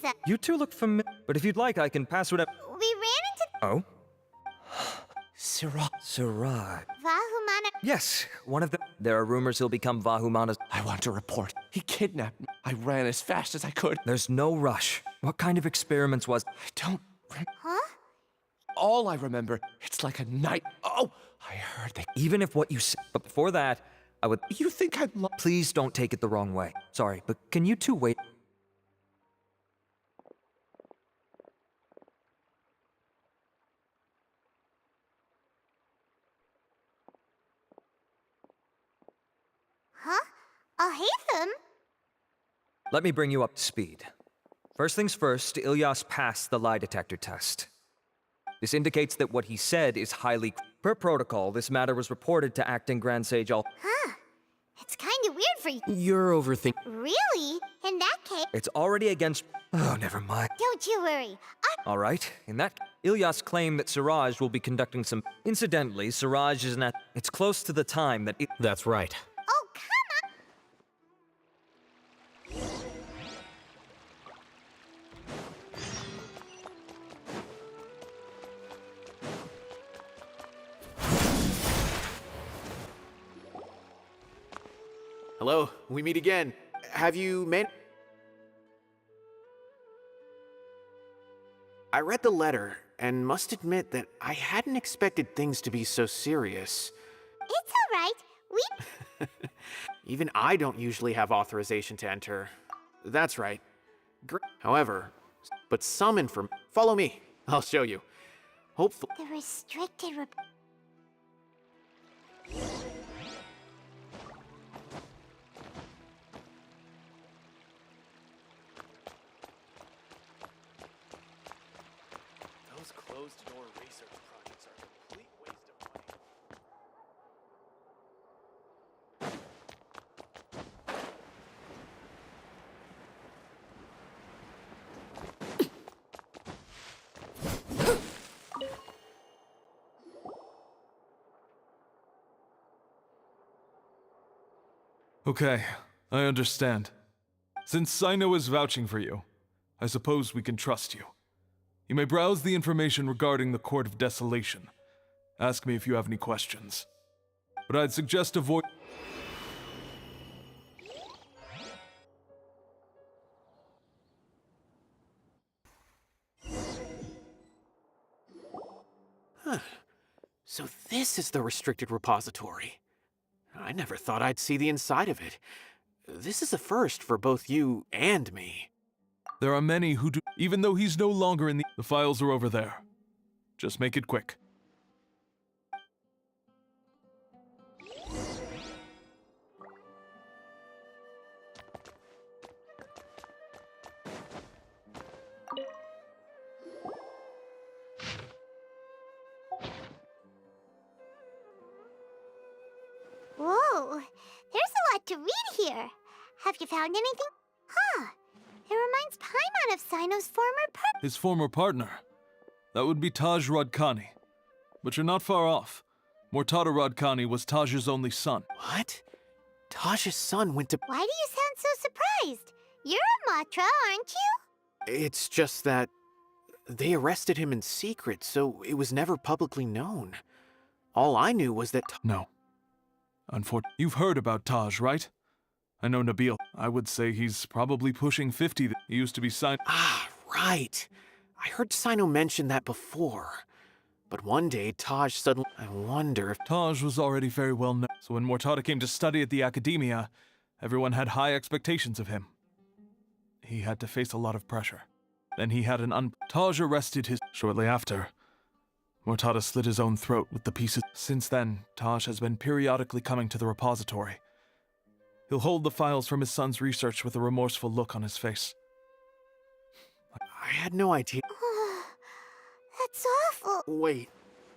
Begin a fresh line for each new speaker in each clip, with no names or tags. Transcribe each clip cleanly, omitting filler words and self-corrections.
was that?
You two look familiar, but if you'd like, I can pass whatever.
We ran into...
Oh? Siraj.
Vahumana...
Yes, one of them. There are rumors he'll become Vahumana's.
I want to report. He kidnapped me. I ran as fast as I could.
There's no rush. What kind of experiments was...
I don't...
Huh?
All I remember, it's like a night... Oh! I heard they...
Even if what you said... But before that, I would...
You think I'm...
Please don't take it the wrong way. Sorry, but can you two wait?
Huh? I'll hate them.
Let me bring you up to speed. First things first, Ilyas passed the lie detector test. This indicates that what he said is highly... Per protocol, this matter was reported to Acting Grand Sage Al...
Huh. It's kind of weird for you.
You're overthinking...
Really? In that case...
It's already against... Oh, never mind.
Don't you worry.
All right, in that... Ilyas claimed that Siraj will be conducting some... Incidentally, Siraj is not... It's close to the time that...
That's right.
Oh, come on!
Hello, we meet again. Have you I read the letter, and must admit that I hadn't expected things to be so serious.
It's all right. We...
Even I don't usually have authorization to enter. That's right. However, but some Follow me. I'll show you. Hopefully...
The restricted...
Those closed-door research projects are a complete waste of money.
Okay, I understand. Since Cyno is vouching for you, I suppose we can trust you. You may browse the information regarding the Court of Desolation. Ask me if you have any questions. But I'd suggest avoid...
So this is the restricted repository. I never thought I'd see the inside of it. This is a first for both you and me.
There are many who do... Even though he's no longer in the... The files are over there. Just make it quick.
Whoa, there's a lot to read here. Have you found anything? Huh, it reminds Paimon of Cyno's former partner.
His former partner. That would be Taj Radkani. But you're not far off. Mortar Radkani was Taj's only son.
What? Taj's son went to...
Why do you sound so surprised? You're a Matra, aren't you?
It's just that... They arrested him in secret, so it was never publicly known. All I knew was that...
No. Unfortunately, you've heard about Taj, right? I know Nabil. I would say he's probably pushing 50. He used to be signed.
Ah, right. I heard Cyno mention that before. But one day, Taj suddenly... I wonder if...
Taj was already very well known, so when Mortada came to study at the Academia, everyone had high expectations of him. He had to face a lot of pressure. Then he had Taj arrested his... Shortly after, Mortada slit his own throat with the pieces. Since then, Taj has been periodically coming to the repository. He'll hold the files from his son's research with a remorseful look on his face.
I had no idea.
That's awful.
Wait,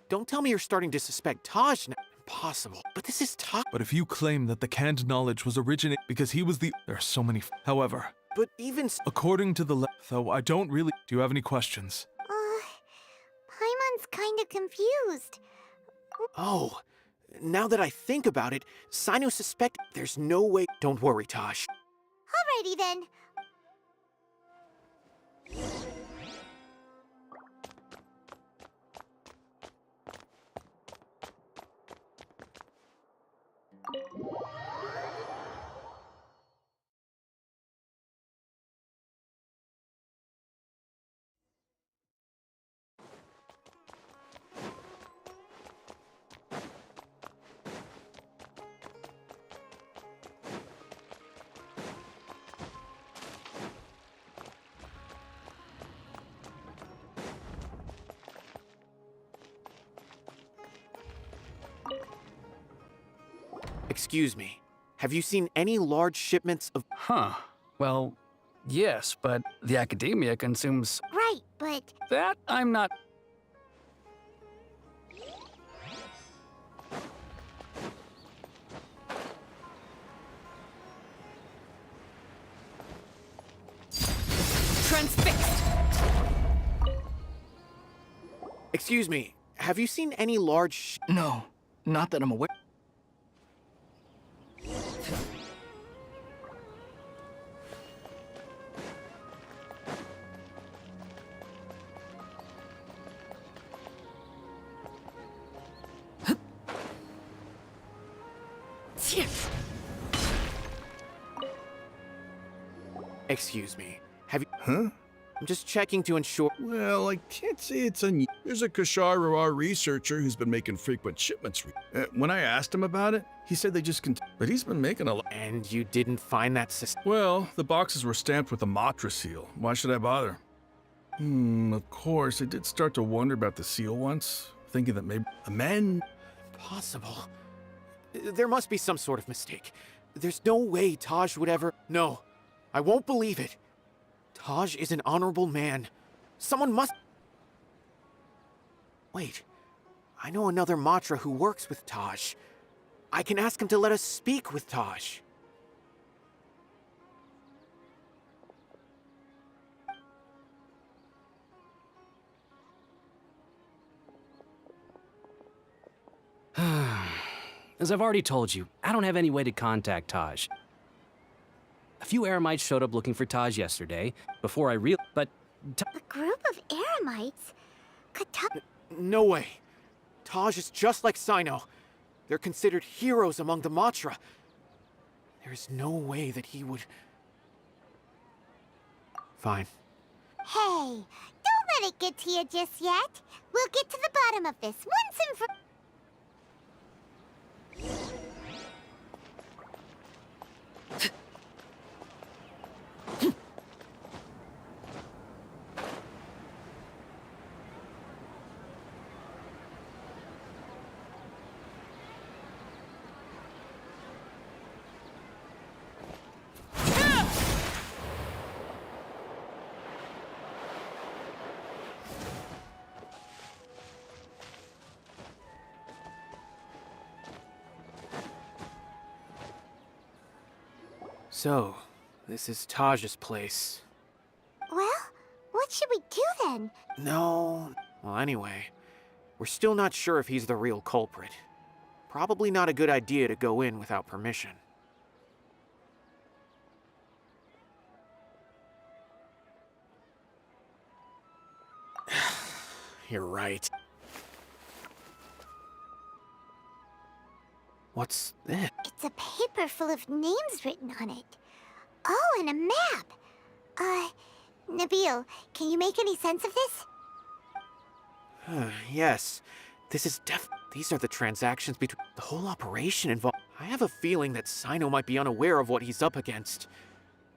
don't tell me you're starting to suspect Taj now. Impossible. But this is Taj.
But if you claim that the canned knowledge was originated because he was the... There are so many... However...
But even...
According to the though, I don't really... Do you have any questions?
Paimon's kinda confused.
Oh, now that I think about it, Cyno suspect... There's no way... Don't worry, Taj.
Alrighty then.
Excuse me. Have you seen any large shipments of...
Huh. Well, yes, but the academia consumes...
Right, but
That I'm not...
Transfixed!
Excuse me. Have you seen any large...
No, not that I'm aware...
Excuse me. Have you...
Huh?
I'm just checking to ensure...
Well, I can't say it's unusual. There's a Kashar researcher who's been making frequent shipments. When I asked him about it, he said they just but he's been making a lot.
And you didn't find that system?
Well, the boxes were stamped with the Matra seal. Why should I bother? Of course, I did start to wonder about the seal once, thinking that maybe a man...
Impossible. There must be some sort of mistake. There's no way Taj would ever... No, I won't believe it. Taj is an honorable man. Someone must... Wait, I know another Matra who works with Taj. I can ask him to let us speak with Taj.
As I've already told you, I don't have any way to contact Taj. A few Eremites showed up looking for Taj yesterday, before I but...
a group of Eremites could talk.
No way. Taj is just like Cyno. They're considered heroes among the Matra. There's no way that he would... Fine.
Hey, don't let it get to you just yet. We'll get to the bottom of this once and for...
So, this is Taj's place.
Well, what should we do then?
No... Well, anyway, we're still not sure if he's the real culprit. Probably not a good idea to go in without permission. You're right. What's this?
It's a paper full of names written on it. Oh, and a map. Nabil, can you make any sense of this?
Yes. This is These are the transactions between... The whole operation involved... I have a feeling that Cyno might be unaware of what he's up against.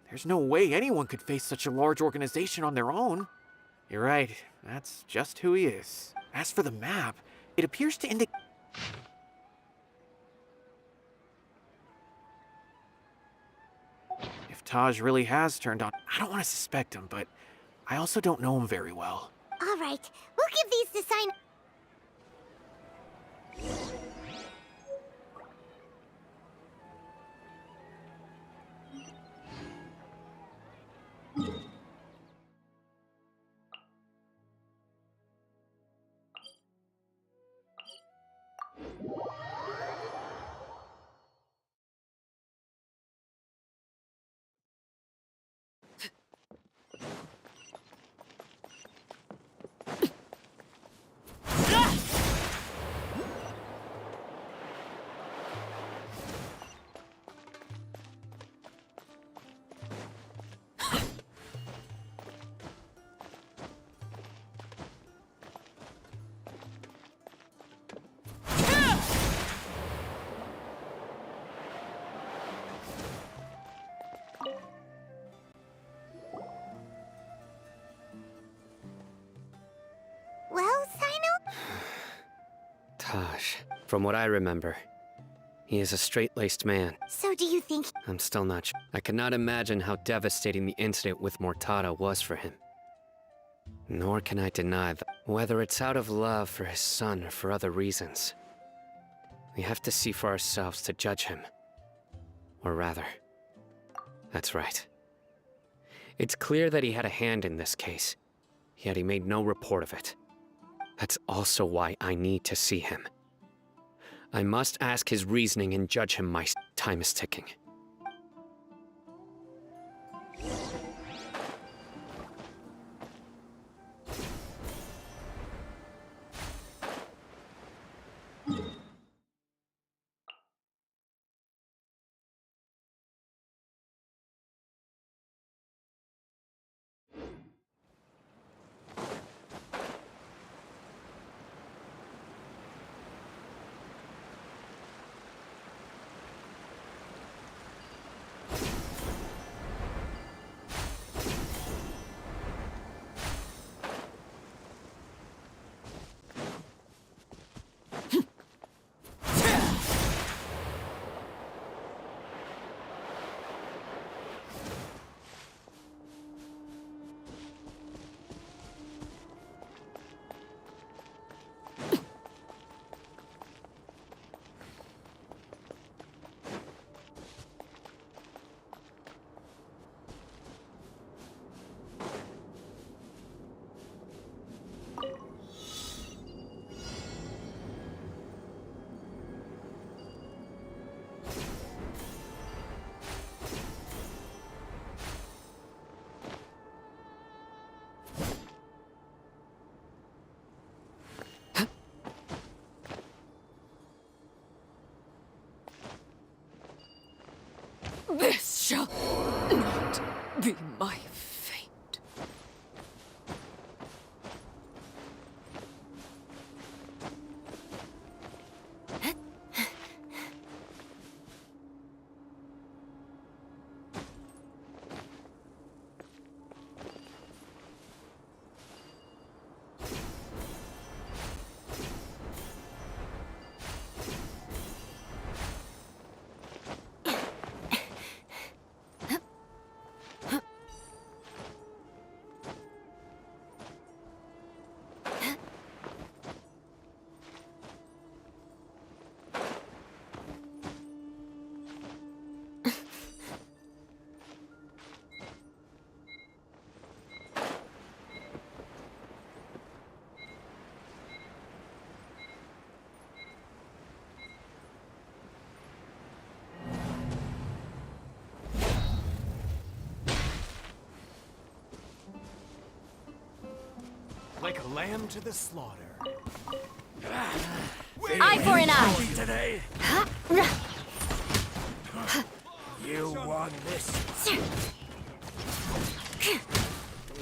There's no way anyone could face such a large organization on their own. You're right. That's just who he is. As for the map, it appears to indicate... If Taj really has turned on... I don't want to suspect him, but I also don't know him very well.
All right, we'll give these to Cyno.
Taj, from what I remember, he is a straight-laced man.
So do you think...
I'm still not sure. I cannot imagine how devastating the incident with Mortada was for him. Nor can I deny that, whether it's out of love for his son or for other reasons. We have to see for ourselves to judge him. Or rather, that's right. It's clear that he had a hand in this case, yet he made no report of it. That's also why I need to see him. I must ask his reasoning and judge him. My time is ticking.
This shall not be my fate.
Like a lamb to the slaughter.
Eye for an eye.
Today. You want this?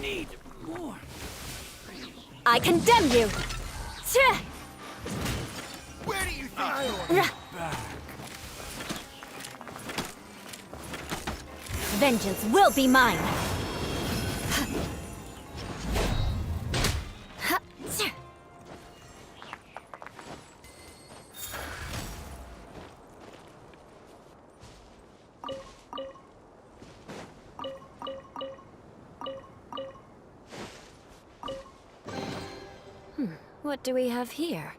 Need more.
I condemn you.
Where do you think you're back?
Vengeance will be mine. What do we have here?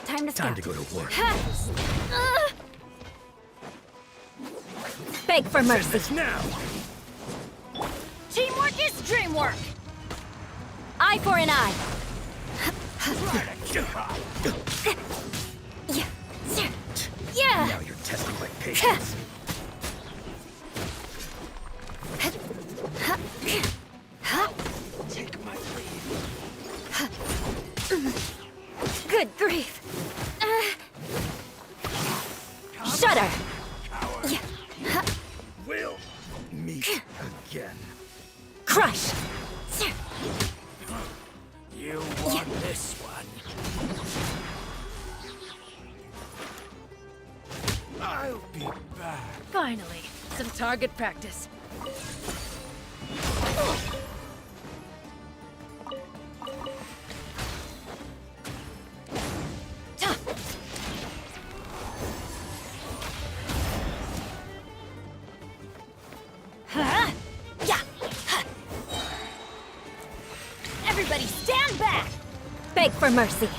Time to
Time to go to work.
Beg for mercy.
Now!
Teamwork is dreamwork! Eye for an eye. Yeah.
Now you're testing my patience. Take my lead.
Good grief. Shudder.
We'll meet again.
Crush.
You want this one? I'll be back.
Finally, some target practice. Everybody stand back! Beg for mercy.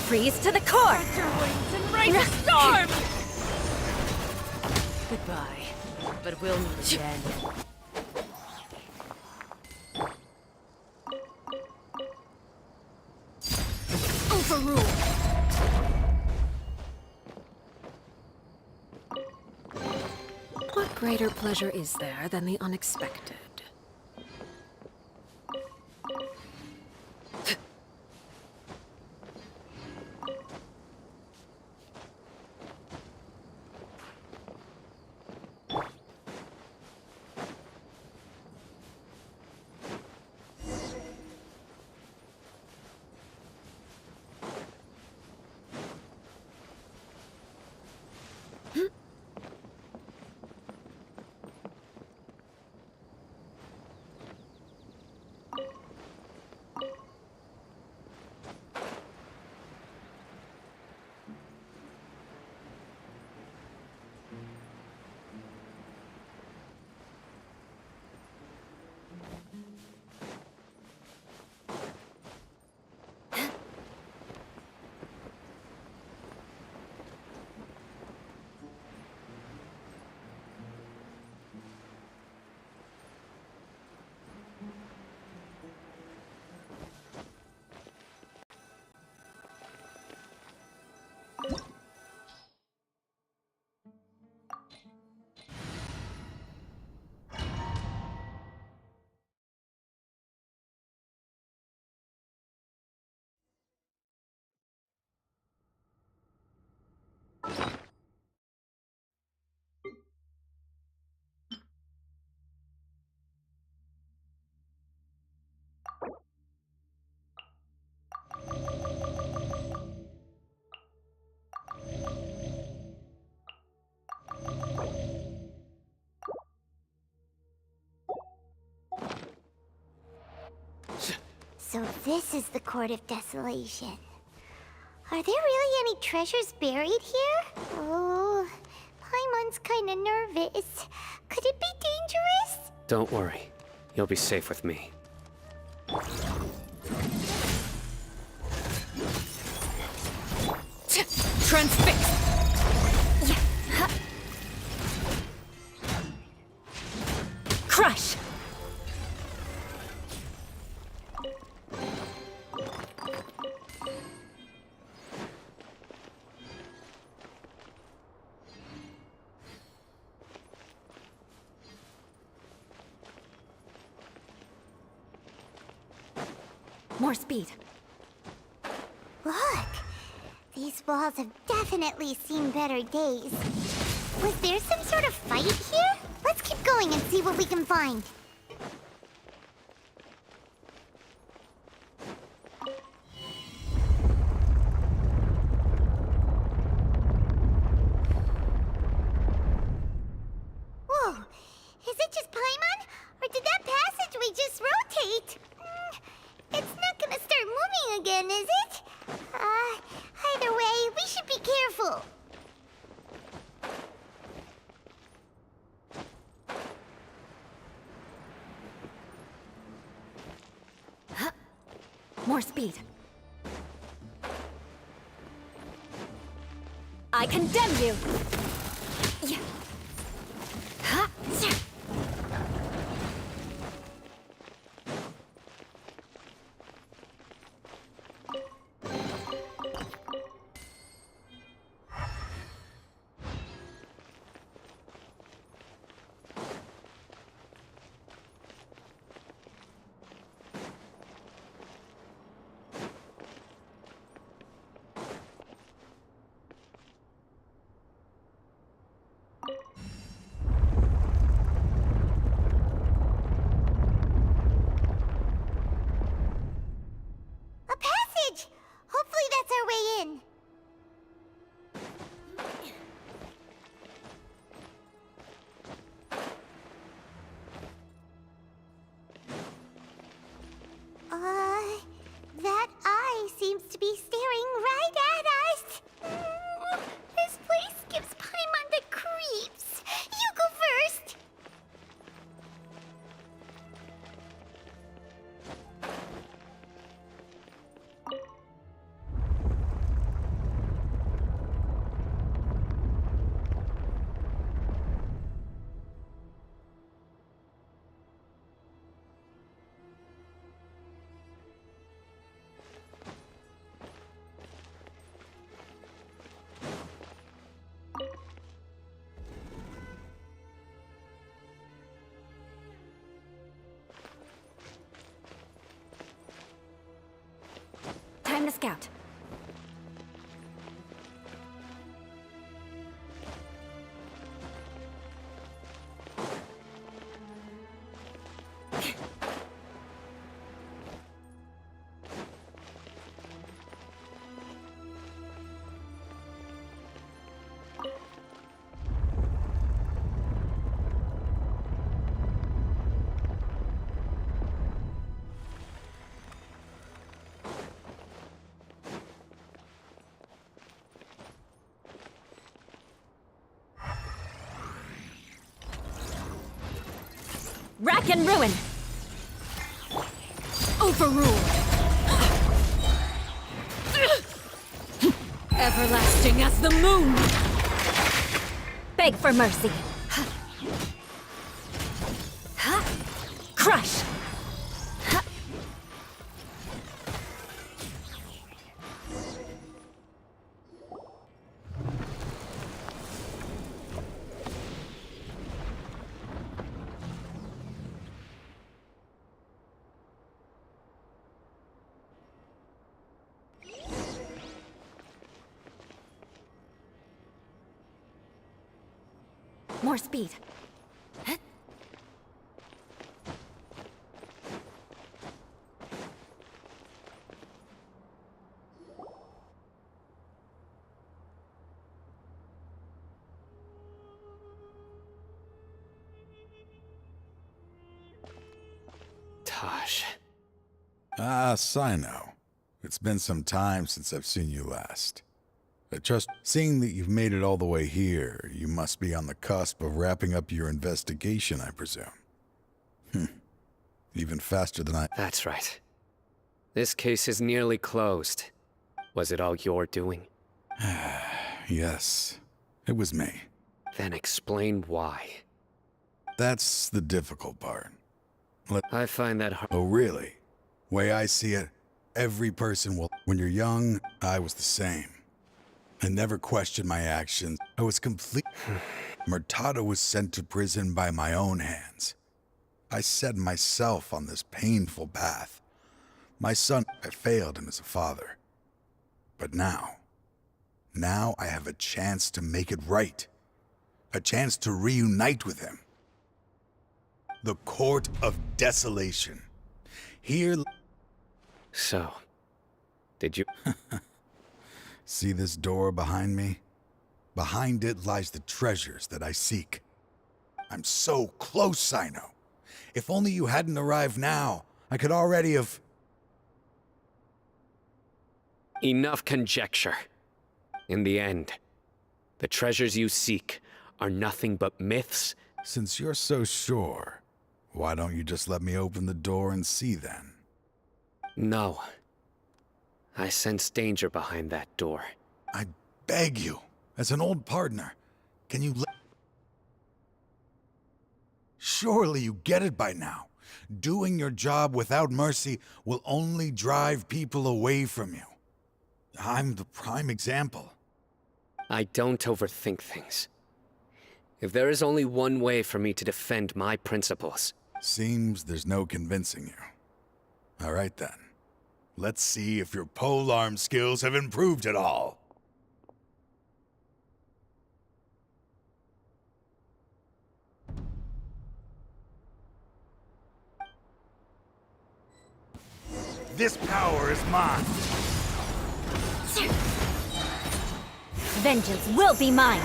Freeze to the core! And raise a storm! Goodbye, but we'll meet again. Overruled!
What greater pleasure is there than the unexpected?
So this is the Court of Desolation. Are there really any treasures buried here? Oh, Paimon's kinda nervous. Could it be dangerous?
Don't worry. You'll be safe with me.
Transfix! Crush!
More speed.
Look! These walls have definitely seen better days. Was there some sort of fight here? Let's keep going and see what we can find. Whoa! Is it just Paimon? Or did that passageway just rotate? It's not gonna start moving again, is it? Either way, we should be careful.
More speed.
I condemn you! Yeah. Ha! Sir.
A passage! Hopefully that's our way in. That eye seems to be staring right at us. This place gives Paimon the creeps. You go first.
Time to scout. Rack and ruin! Overruled! Everlasting as the moon! Beg for mercy! Crush! More speed.
Taj.
Ah, cyno. It's been some time since I've seen you last. I trust, seeing that you've made it all the way here, you must be on the cusp of wrapping up your investigation, I presume. Even faster than I...
That's right. This case is nearly closed. Was it all your doing?
Yes, it was me.
Then explain why.
That's the difficult part.
I find that hard.
Oh, really? Way I see it, every person will... When you're young, I was the same. I never questioned my actions. I was complete... Murtada was sent to prison by my own hands. I set myself on this painful path. My son, I failed him as a father. But now I have a chance to make it right. A chance to reunite with him. The Court of Desolation. Here...
So, did you...
See this door behind me? Behind it lies the treasures that I seek. I'm so close, Cyno. If only you hadn't arrived now, I could already have...
Enough conjecture. In the end, the treasures you seek are nothing but myths.
Since you're so sure, why don't you just let me open the door and see then?
No. I sense danger behind that door.
I beg you, As an old partner, can you Surely you get it by now. Doing your job without mercy will only drive people away from you. I'm the prime example.
I don't overthink things. If there is only one way for me to defend my principles...
Seems there's no convincing you. All right then. Let's see if your polearm skills have improved at all. This power is mine.
Vengeance will be mine.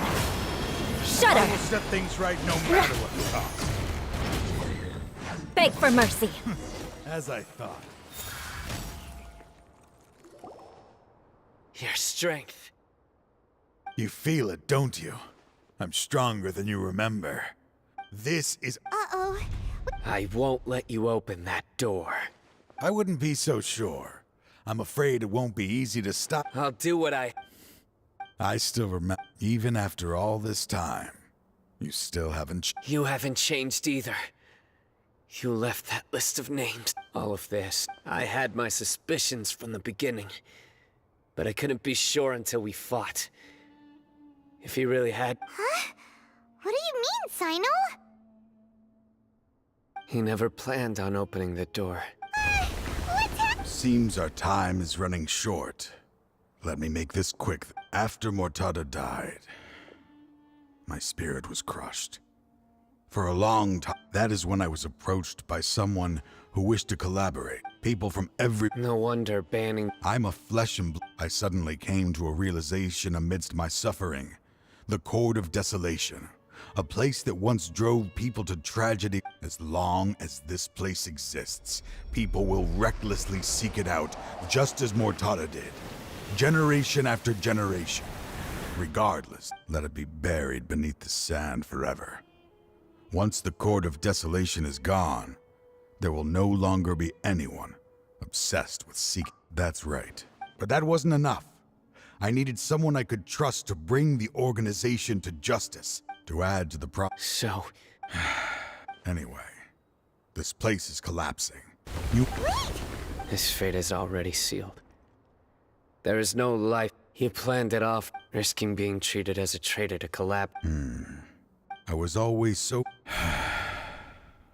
Shudder.
I will set things right no matter what the cost.
Beg for mercy.
As I thought.
Your strength.
You feel it, don't you? I'm stronger than you remember. This is...
Uh-oh.
I won't let you open that door.
I wouldn't be so sure. I'm afraid it won't be easy to stop.
I'll do what
I still remember, even after all this time, you still haven't...
You haven't changed either. You left that list of names. All of this. I had my suspicions from the beginning, but I couldn't be sure until we fought. If he really had...
Huh? What do you mean, cyno?
He never planned on opening the door.
What's happening?
Seems our time is running short. Let me make this quick. After Mortada died, my spirit was crushed. For a long time, that is when I was approached by someone who wished to collaborate. People from every...
No wonder banning...
I'm a flesh and blood. I suddenly came to a realization amidst my suffering. The Court of Desolation. A place that once drove people to tragedy. As long as this place exists, people will recklessly seek it out, just as Mortada did. Generation after generation. Regardless, let it be buried beneath the sand forever. Once the Court of Desolation is gone, there will no longer be anyone obsessed with seeking. That's right. But that wasn't enough. I needed someone I could trust to bring the organization to justice, to add to the
So...
Anyway, this place is collapsing.
His fate is already sealed. There is no life. He planned it off, risking being treated as a traitor to collapse.
I was always so...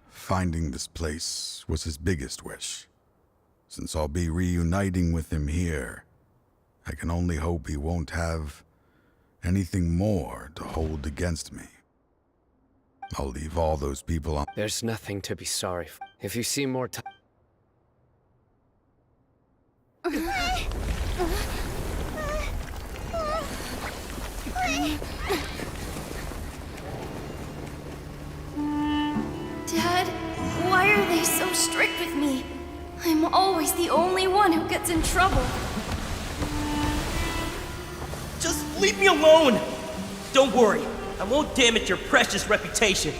Finding this place was his biggest wish. Since I'll be reuniting with him here, I can only hope he won't have anything more to hold against me. I'll leave all those people on...
There's nothing to be sorry for. If you see more time...
Dad, why are they so strict with me? I'm always the only one who gets in trouble.
Just leave me alone! Don't worry, I won't damage your precious reputation.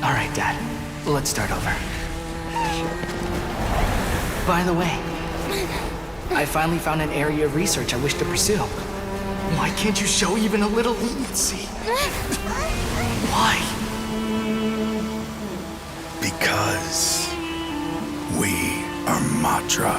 Alright, Dad. Let's start over. By the way, I finally found an area of research I wish to pursue. Why can't you show even a little leniency? Why?
Because we are Matra.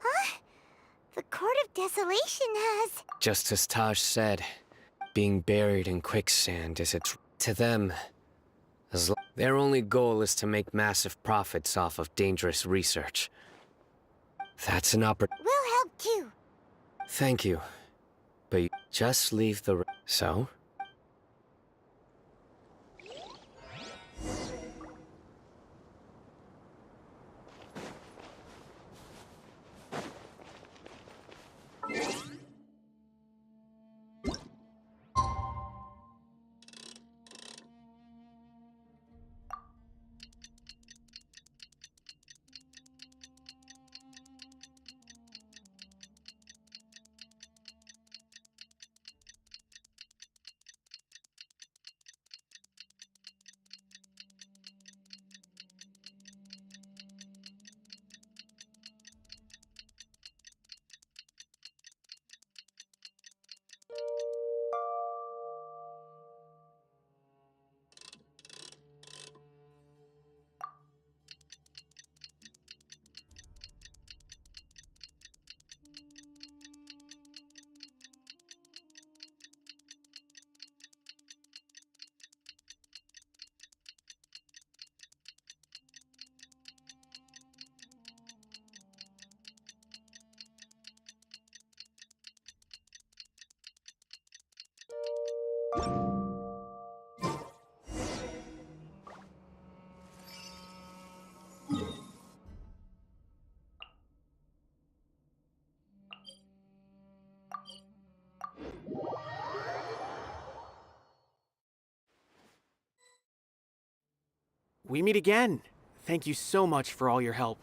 Huh? The Court of Desolation has...
Just as Taj said, being buried in quicksand is to them. Their only goal is to make massive profits off of dangerous research. That's an opportunity.
We'll help too.
Thank you. But you just leave the... So?
We meet again. Thank you so much for all your help.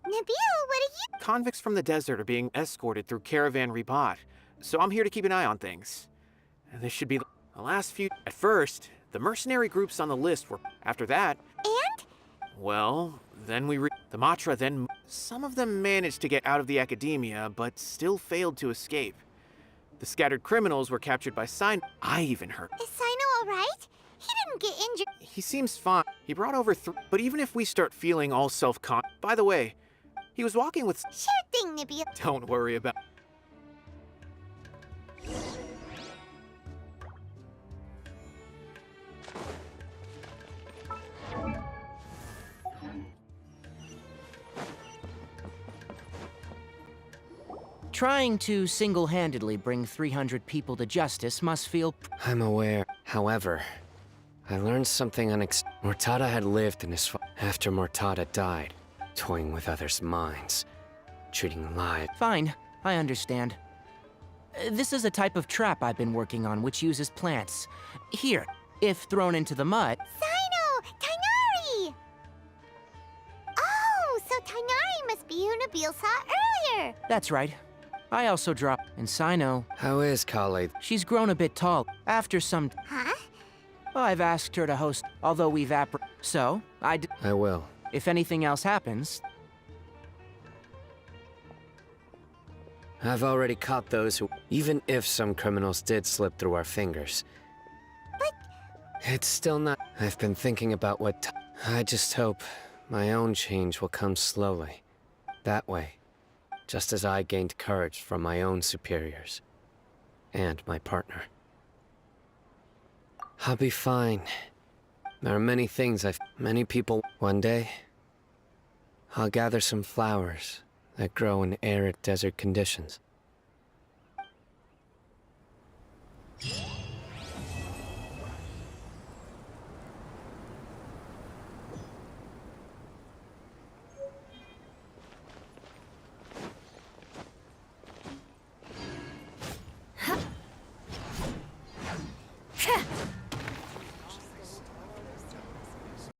Nabil, what are you?
Convicts from the desert are being escorted through Caravan Ribat, so I'm here to keep an eye on things. And this should be the last few. At first, the mercenary groups on the list were. After that.
And?
Well, then the Matra then. Some of them managed to get out of the academia, but still failed to escape. The scattered criminals were captured by cyno. I even heard.
Is Cyno alright? He didn't get injured.
He seems fine. He brought over but even if we start feeling all By the way, he was walking with.
Sure thing, Nabil.
Don't worry about.
Trying to single-handedly bring 300 people to justice must feel...
I'm aware. However, I learned something Mortada had lived in his after Mortada died, toying with others' minds, treating lives.
Fine, I understand. This is a type of trap I've been working on which uses plants. Here, if thrown into the mud...
Cyno! Tighnari! Oh, so Tighnari must be who Nabil saw earlier.
That's right. I also dropped... And Cyno...
How is Khalid?
She's grown a bit tall. After some...
Huh?
I've asked her to host, although we've So, I
will.
If anything else happens...
I've already caught those who... Even if some criminals did slip through our fingers.
But...
It's still not... I've been thinking about what... I just hope my own change will come slowly. That way. Just as I gained courage from my own superiors. And my partner. I'll be fine. There are many things many people... One day, I'll gather some flowers that grow in arid desert conditions.